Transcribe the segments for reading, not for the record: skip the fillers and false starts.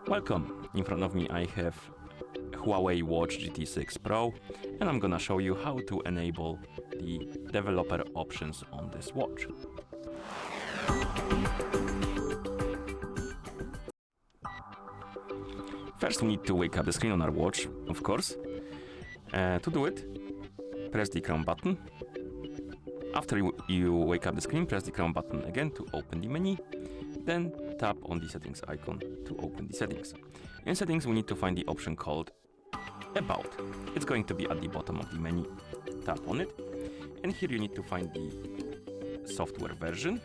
Welcome! In front of me I have HUAWEI Watch GT 6 Pro, and I'm gonna show you how to enable the developer options on this watch. First we need to wake up the screen on our watch, of course. To do it, press the crown button. After you wake up the screen, press the crown button again to open the menu. Then tap on the settings icon to open the settings. In settings we need to find the option called About. It's going to be at the bottom of the menu. Tap on it, and here you need to find the software version.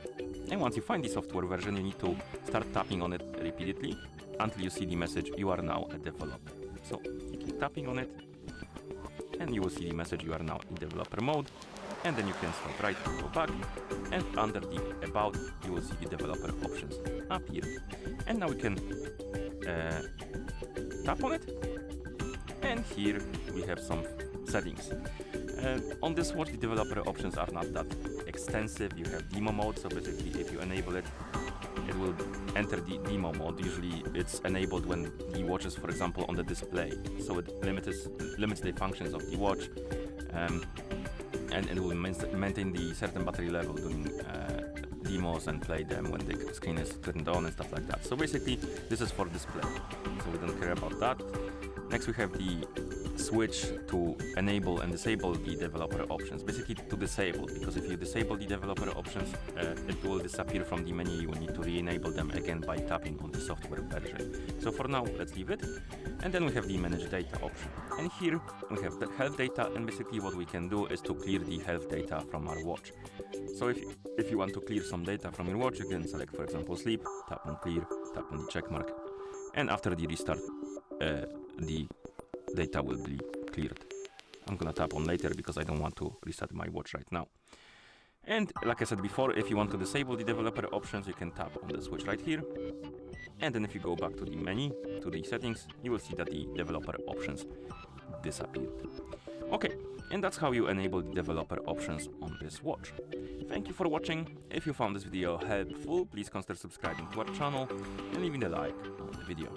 And once you find the software version, you need to start tapping on it repeatedly until you see the message, "You are now a developer." So you keep tapping on it, and you will see the message, "You are now in developer mode." And then you can swipe right to go back, and under the About you will see the developer options up here. And now we can tap on it, and here we have some settings. On this watch the developer options are not that extensive. You have demo mode, so basically if you enable it, it will enter the demo mode. Usually it's enabled when the watch is, for example, on the display, so it limits the functions of the watch, and it will maintain the certain battery level during demos and play them when the screen is turned on and stuff like that. So basically this is for display, so we don't care about that. Next we have the switch to enable and disable the developer options, basically to disable, because if you disable the developer options, it will disappear from the menu. You will need to re-enable them again by tapping on the software version. So for now let's leave it. And then we have the manage data option, and here we have the health data, and basically what we can do is to clear the health data from our watch. So if you want to clear some data from your watch, you can select, for example, sleep, tap on clear, tap on the check mark, and after the restart the data will be cleared. I'm gonna tap on later because I don't want to reset my watch right now. And like I said before, if you want to disable the developer options, you can tap on the switch right here. And then if you go back to the menu, to the settings, you will see that the developer options disappeared. Okay, and that's how you enable the developer options on this watch. Thank you for watching. If you found this video helpful, please consider subscribing to our channel and leaving a like on the video.